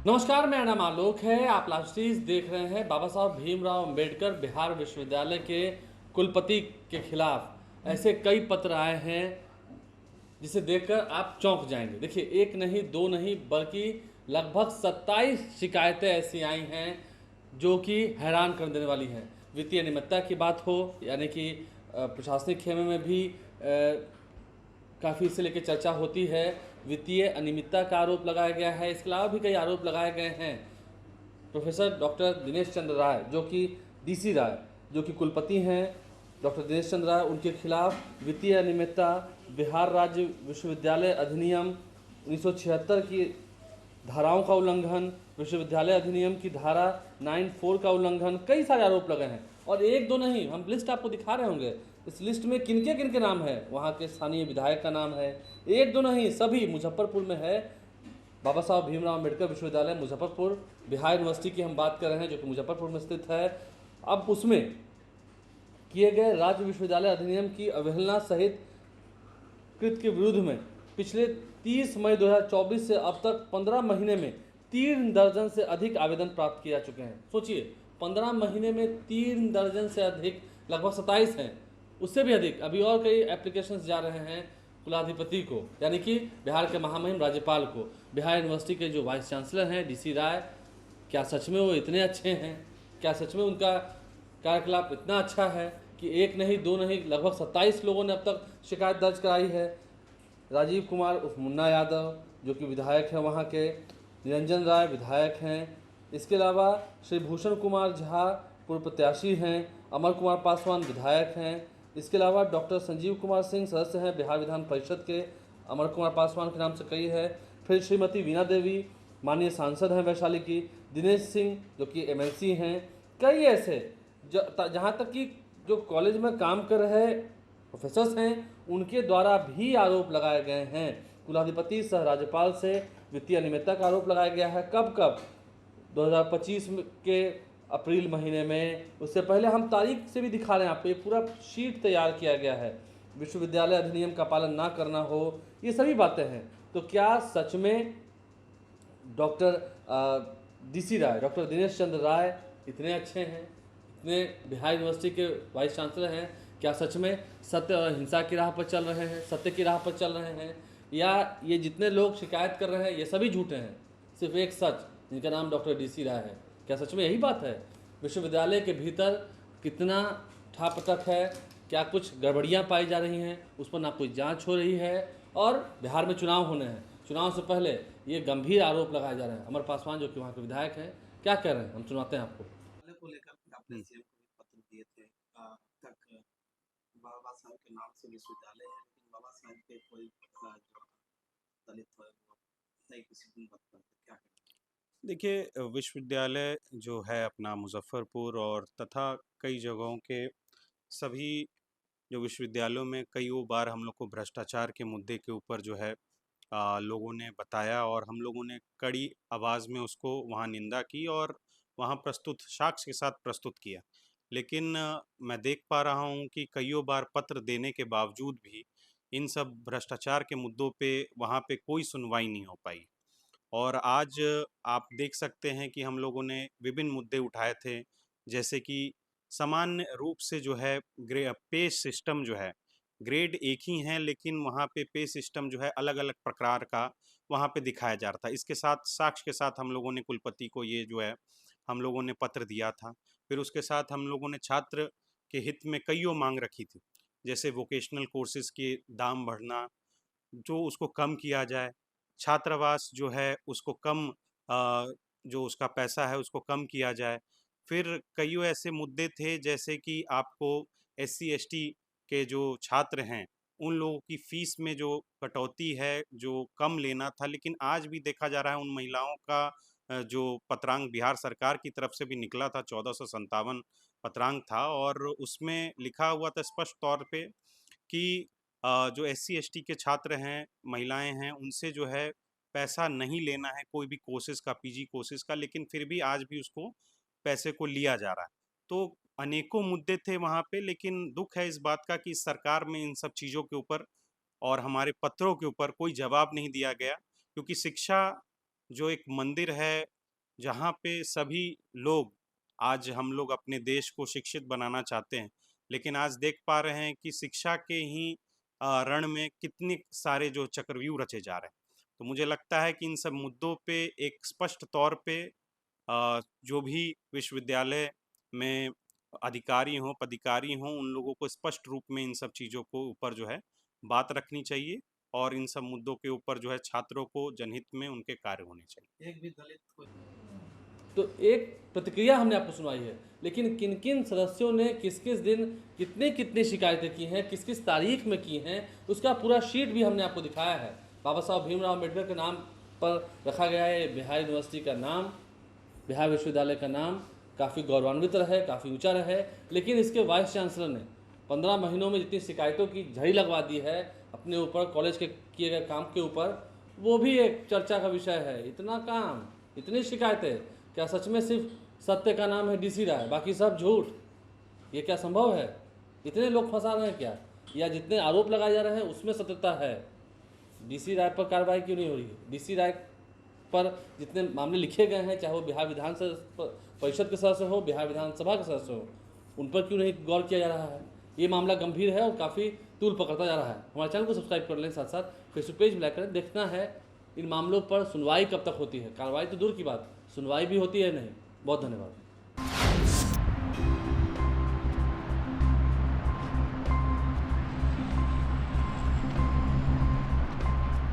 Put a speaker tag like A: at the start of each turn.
A: नमस्कार, मेरा नाम आलोक है। आप लास्टीज देख रहे हैं। बाबा साहब भीमराव अंबेडकर बिहार विश्वविद्यालय के कुलपति के खिलाफ ऐसे कई पत्र आए हैं जिसे देखकर आप चौंक जाएंगे। देखिए, एक नहीं दो नहीं बल्कि लगभग 27 शिकायतें ऐसी आई हैं जो कि हैरान कर देने वाली हैं। वित्तीय अनियमितता की बात हो, यानी कि प्रशासनिक खेमे में भी काफ़ी इसे लेकर चर्चा होती है। वित्तीय अनियमितता का आरोप लगाया गया है। इसके अलावा भी कई आरोप लगाए गए हैं। प्रोफेसर डॉक्टर दिनेश चंद्र राय, जो कि डीसी राय, जो कि कुलपति हैं, डॉक्टर दिनेश चंद्र राय, उनके खिलाफ वित्तीय अनियमितता, बिहार राज्य विश्वविद्यालय अधिनियम 1976 की धाराओं का उल्लंघन, विश्वविद्यालय अधिनियम की धारा 94 का उल्लंघन, कई सारे आरोप लगे हैं। और एक दो नहीं, हम लिस्ट आपको दिखा रहे होंगे। इस लिस्ट में किनके नाम है, वहाँ के स्थानीय विधायक का नाम है। एक दो नहीं, सभी मुजफ्फरपुर में है। बाबा साहब भीमराव अम्बेडकर विश्वविद्यालय मुजफ्फरपुर, बिहार यूनिवर्सिटी की हम बात कर रहे हैं जो कि मुजफ्फरपुर में स्थित है। अब उसमें किए गए राज्य विश्वविद्यालय अधिनियम की अवहेलना सहित कृत के विरुद्ध में पिछले 30 मई 2024 से अब तक 15 महीने में 3 दर्जन से अधिक आवेदन प्राप्त किए जा चुके हैं। सोचिए, 15 महीने में 3 दर्जन से अधिक, लगभग 27 हैं, उससे भी अधिक। अभी और कई एप्लीकेशंस जा रहे हैं कुलाधिपति को, यानी कि बिहार के महामहिम राज्यपाल को। बिहार यूनिवर्सिटी के जो वाइस चांसलर हैं डीसी राय, क्या सच में वो इतने अच्छे हैं? क्या सच में उनका कार्यकलाप इतना अच्छा है कि एक नहीं दो नहीं लगभग 27 लोगों ने अब तक शिकायत दर्ज कराई है? राजीव कुमार उर्फ मुन्ना यादव, जो कि विधायक हैं वहाँ के, निरंजन राय विधायक हैं। इसके अलावा श्री भूषण कुमार झा पूर्व प्रत्याशी हैं। अमर कुमार पासवान विधायक हैं। इसके अलावा डॉक्टर संजीव कुमार सिंह सदस्य हैं बिहार विधान परिषद के, अमर कुमार पासवान के नाम से कई है। फिर श्रीमती वीणा देवी माननीय सांसद हैं वैशाली की, दिनेश सिंह जो कि एमएलसी हैं। कई ऐसे जहाँ तक कि जो कॉलेज में काम कर रहे प्रोफेसर्स हैं उनके द्वारा भी आरोप लगाए गए हैं। कुलाधिपति सह राज्यपाल से वित्तीय अनियमितता का आरोप लगाया गया है। कब कब? 2025 के अप्रैल महीने में। उससे पहले हम तारीख से भी दिखा रहे हैं आपको, ये पूरा शीट तैयार किया गया है। विश्वविद्यालय अधिनियम का पालन ना करना हो, ये सभी बातें हैं। तो क्या सच में डॉक्टर डीसी राय, डॉक्टर दिनेश चंद्र राय इतने अच्छे हैं, इतने बिहार यूनिवर्सिटी के वाइस चांसलर हैं? क्या सच में सत्य और हिंसा की राह पर चल रहे हैं, सत्य की राह पर चल रहे हैं? या ये जितने लोग शिकायत कर रहे हैं ये सभी झूठे हैं, सिर्फ एक सच जिनका नाम डॉक्टर डीसी राय है? क्या सच में यही बात है? विश्वविद्यालय के भीतर कितना ठापटक है, क्या कुछ गड़बड़ियाँ पाई जा रही हैं, उस पर ना कोई जांच हो रही है। और बिहार में चुनाव होने हैं, चुनाव से पहले ये गंभीर आरोप लगाए जा रहे हैं। अमर पासवान जो कि वहाँ के विधायक हैं, क्या कह रहे हैं, हम सुनाते हैं आपको।
B: वाले को लेकर के आपने सीएम को भी पत्र दिए थे। तक बाबा साहब के नाम से विश्वविद्यालय है, लेकिन बाबा साहब पे कोई जो दलित है वो नहीं किसी को बता क्या करें।
C: देखिए, विश्वविद्यालय जो है अपना मुजफ्फरपुर और तथा कई जगहों के सभी जो विश्वविद्यालयों में कईयों बार हम लोग को भ्रष्टाचार के मुद्दे के ऊपर जो है लोगों ने बताया और हम लोगों ने कड़ी आवाज़ में उसको वहाँ निंदा की और वहाँ प्रस्तुत साक्ष्य के साथ प्रस्तुत किया। लेकिन मैं देख पा रहा हूँ कि कईयों बार पत्र देने के बावजूद भी इन सब भ्रष्टाचार के मुद्दों पे वहाँ पे कोई सुनवाई नहीं हो पाई। और आज आप देख सकते हैं कि हम लोगों ने विभिन्न मुद्दे उठाए थे, जैसे कि सामान्य रूप से जो है पे सिस्टम जो है, ग्रेड एक ही हैं लेकिन वहाँ पे सिस्टम जो है अलग-अलग प्रकार का वहाँ पे दिखाया जा रहा था। इसके साथ साक्ष्य के साथ हम लोगों ने कुलपति को ये जो है हम लोगों ने पत्र दिया था। फिर उसके साथ हम लोगों ने छात्र के हित में कईयों माँग रखी थी, जैसे वोकेशनल कोर्सेज़ के दाम बढ़ना, जो उसको कम किया जाए, छात्रावास जो है उसको कम जो उसका पैसा है उसको कम किया जाए। फिर कइयों ऐसे मुद्दे थे जैसे कि आपको एससी एसटी के जो छात्र हैं, उन लोगों की फ़ीस में जो कटौती है, जो कम लेना था, लेकिन आज भी देखा जा रहा है उन महिलाओं का जो पत्रांक बिहार सरकार की तरफ से भी निकला था 1457 पत्रांक था और उसमें लिखा हुआ था स्पष्ट तौर पे कि जो एससी-एसटी के छात्र हैं, महिलाएँ हैं, उनसे जो है पैसा नहीं लेना है कोई भी कोर्सेज़ का, पीजी कोर्सेज़ का, लेकिन फिर भी आज भी उसको पैसे को लिया जा रहा है। तो अनेकों मुद्दे थे वहाँ पे, लेकिन दुःख है इस बात का कि इस सरकार में इन सब चीज़ों के ऊपर और हमारे पत्रों के ऊपर कोई जवाब नहीं दिया गया, क्योंकि शिक्षा जो एक मंदिर है, जहाँ पे सभी लोग, आज हम लोग अपने देश को शिक्षित बनाना चाहते हैं, लेकिन आज देख पा रहे हैं कि शिक्षा के ही रण में कितने सारे जो चक्रव्यूह रचे जा रहे हैं। तो मुझे लगता है कि इन सब मुद्दों पे एक स्पष्ट तौर पे जो भी विश्वविद्यालय में अधिकारी हों, पदाधिकारी हों, उन लोगों को स्पष्ट रूप में इन सब चीज़ों को ऊपर जो है बात रखनी चाहिए और इन सब मुद्दों के ऊपर जो है छात्रों को जनहित में उनके कार्य होने चाहिए।
B: एक भी दलित को
A: तो एक प्रतिक्रिया हमने आपको सुनाई है, लेकिन किन किन सदस्यों ने किस किस दिन कितनी कितनी शिकायतें की हैं, किस किस तारीख में की हैं, उसका पूरा शीट भी हमने आपको दिखाया है। बाबा साहब भीमराव अम्बेडकर के नाम पर रखा गया है बिहार यूनिवर्सिटी का नाम, बिहार विश्वविद्यालय का नाम काफ़ी गौरवान्वित रहे, काफ़ी ऊंचा रहे, लेकिन इसके वाइस चांसलर ने 15 महीनों में जितनी शिकायतों की झड़ी लगवा दी है अपने ऊपर, कॉलेज के किए गए काम के ऊपर, वो भी एक चर्चा का विषय है। इतना काम, इतनी शिकायतें, क्या सच में सिर्फ सत्य का नाम है डीसी राय, बाकी सब झूठ? ये क्या संभव है? इतने लोग फंसा रहे हैं क्या? या जितने आरोप लगाए जा रहे हैं उसमें सत्यता है? डीसी राय पर कार्रवाई क्यों नहीं हो रही है? डीसी राय पर जितने मामले लिखे गए हैं, चाहे वो बिहार विधान परिषद के सदस्य हो, बिहार विधानसभा के सदस्य हो, उन पर क्यों नहीं गौर किया जा रहा है? ये मामला गंभीर है और काफ़ी तूल पकड़ता जा रहा है। हमारे चैनल को सब्सक्राइब कर लें, साथ साथ फेसबुक पेज भी लाइक करें। देखना है इन मामलों पर सुनवाई कब तक होती है। कार्रवाई तो दूर की बात, सुनवाई भी होती है नहीं। बहुत धन्यवाद।